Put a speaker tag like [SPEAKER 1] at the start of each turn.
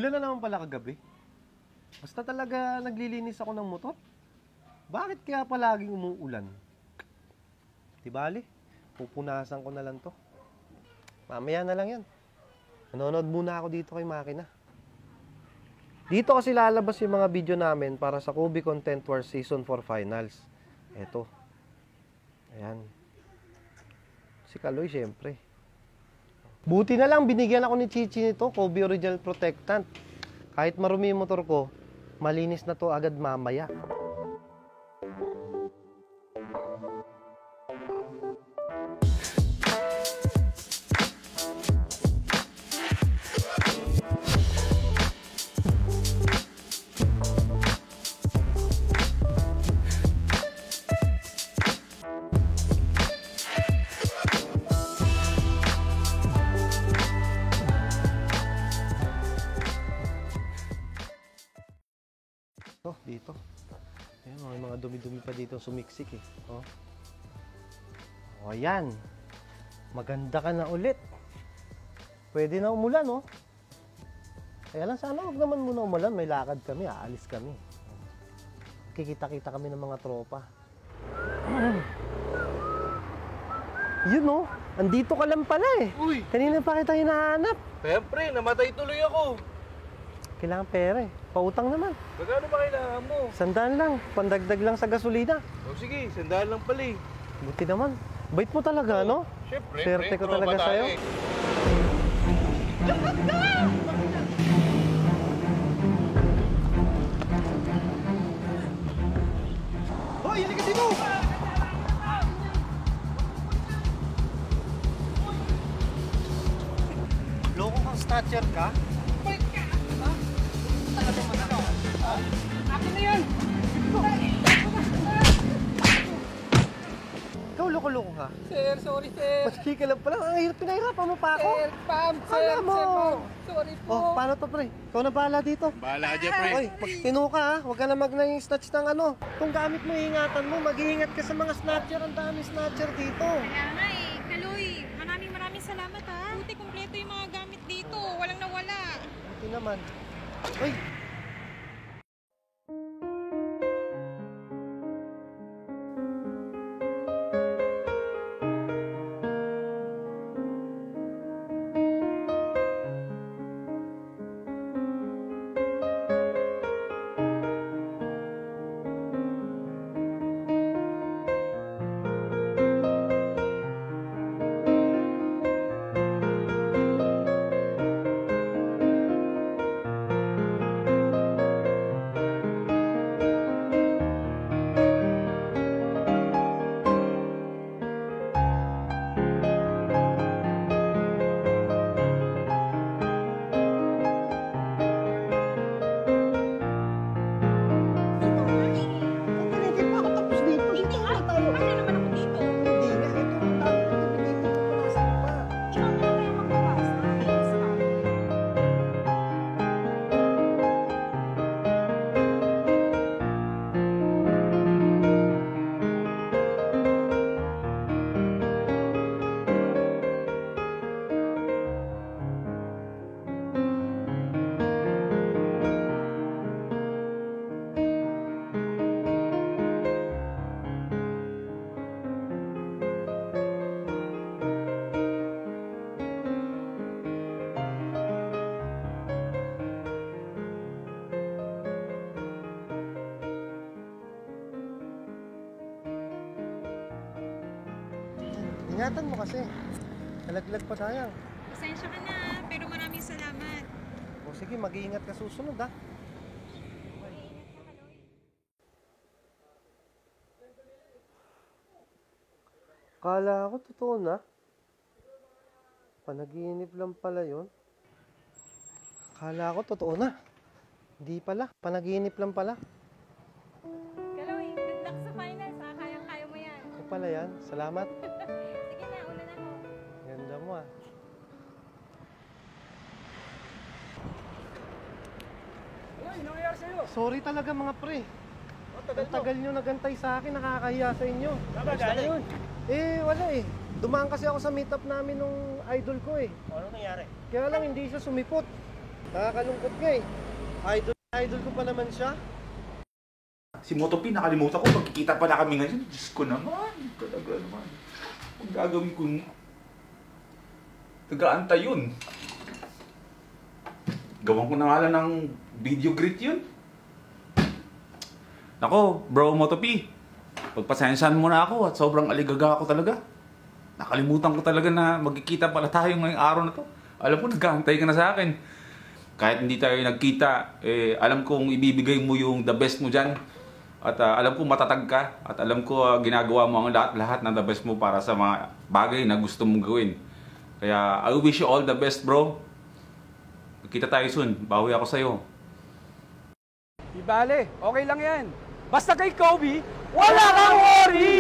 [SPEAKER 1] Umulan na naman pala kagabi. Basta talaga naglilinis ako ng motor. Bakit kaya palaging umuulan? Di bali, pupunasan ko na lang to. Mamaya na lang yan. Manonood muna ako dito kay Makina. Dito kasi lalabas yung mga video namin para sa Kubi Content Wars Season 4 Finals. Eto. Ayan. Si Kaloy, syempre. Buti na lang, binigyan ako ni Chichi nito, Kubi Original Protectant. Kahit marumi yung motor ko, malinis na to agad mamaya. Oh, dito. Ayan, may mga dumi-dumi pa dito sumiksik eh. Oh. Oh, ayan. Maganda ka na ulit. Pwede na umulan, oh. Kaya lang sana huwag naman muna umulan. May lakad kami, aalis kami. Kikita-kita kami ng mga tropa. Yun, oh. Andito ka lang pala eh.
[SPEAKER 2] Uy!
[SPEAKER 1] Kanina pa kita hinahanap.
[SPEAKER 2] Siyempre, namatay tuloy ako.
[SPEAKER 1] Kailangan pera eh. Pautang naman.
[SPEAKER 2] Magkano ba kailangan mo?
[SPEAKER 1] 100 lang. Pandagdag lang sa gasolina.
[SPEAKER 2] O sige, 100 lang pala eh.
[SPEAKER 1] Buti naman. Bait mo talaga, no?
[SPEAKER 2] Siyempre,
[SPEAKER 1] Swerte ko talaga sa'yo. Hoy, halika dito! Loko kang snatcher ka?
[SPEAKER 3] Akin na yan!
[SPEAKER 1] Ikaw loko-loko ka?
[SPEAKER 3] Sir, sorry sir!
[SPEAKER 1] Maski ka lang pala. Ang hirap, pinahirapan mo pa ako.
[SPEAKER 3] Sir, Pam, sir,
[SPEAKER 1] Alam mo.
[SPEAKER 3] sir, Pam. Sorry po.
[SPEAKER 1] Oh, paano to, pre? Ikaw na bahala dito.
[SPEAKER 2] Bahala ka dyan, pre.
[SPEAKER 1] Hoy, pag tinu ka ha, huwag ka na mag-snatch ng ano. Kung gamit mo, ingatan mo. Mag-iingat ka sa mga snatcher. Ang daming snatcher dito.
[SPEAKER 4] Kaya nga eh, Kaloy, maraming salamat ha. Buti kumpleto yung mga gamit dito, walang nawala.
[SPEAKER 1] Buti naman. Hoy! Hindi pa ako tapos dito. Dito na tayo.
[SPEAKER 4] Ano naman ako dito?
[SPEAKER 1] Hindi nga. Ito ang dami ko dito. Punasan pa.
[SPEAKER 4] Ikaw na lang kaya magbukas. Thanks ha.
[SPEAKER 1] Ingatan mo kasi. Nalaglag pa sayang.
[SPEAKER 4] Pasensya ka na, pero maraming salamat.
[SPEAKER 1] O sige, mag-iingat ka susunod ha. Kala ko totoo na. Panaginip lang pala yun. Kala ko totoo na. Hindi pala. Panaginip lang pala.
[SPEAKER 4] Kaloy, good luck sa finals ha. Kayang-kaya mo yan.
[SPEAKER 1] Ito pala yan. Salamat.
[SPEAKER 4] Sige na, una na ako.
[SPEAKER 1] Ganda mo ah.
[SPEAKER 3] Uy, nangyayari sa'yo?
[SPEAKER 1] Sorry talaga mga pre.
[SPEAKER 3] Tagal
[SPEAKER 1] Ang tagal nyo nagantay sa akin, nakakahiya sa inyo.
[SPEAKER 3] Tama, galing.
[SPEAKER 1] Wala eh. Dumaan kasi ako sa meetup namin nung idol ko eh.
[SPEAKER 3] Ano nangyari?
[SPEAKER 1] Kaya lang hindi siya sumipot. Nakakalungkot nga eh. Idol ko pa naman siya.
[SPEAKER 5] Si Moto P, nakalimutan ko. Magkikita pala kami ngayon. Diyos ko naman. Talaga naman. Kung gagawin ko, nag-aantay yun. Gawan ko na nga lang ng video greet yun. Nako, bro Moto P. Pagpasensyahan mo na ako at sobrang aligaga ako talaga. Nakalimutan ko talaga na magkikita pala tayo ngayong araw na to. Alam ko, nag-aantay ka na sa akin. Kahit hindi tayo nagkita, alam kong ibibigay mo yung the best mo dyan. At alam ko matatag ka. At alam ko ginagawa mo ang lahat ng the best mo para sa mga bagay na gusto mong gawin. Kaya I wish you all the best, bro. Magkita tayo soon. Bawi ako sa'yo.
[SPEAKER 3] Di bale, okay lang yan. Basta kay Kobe, wala kang worry!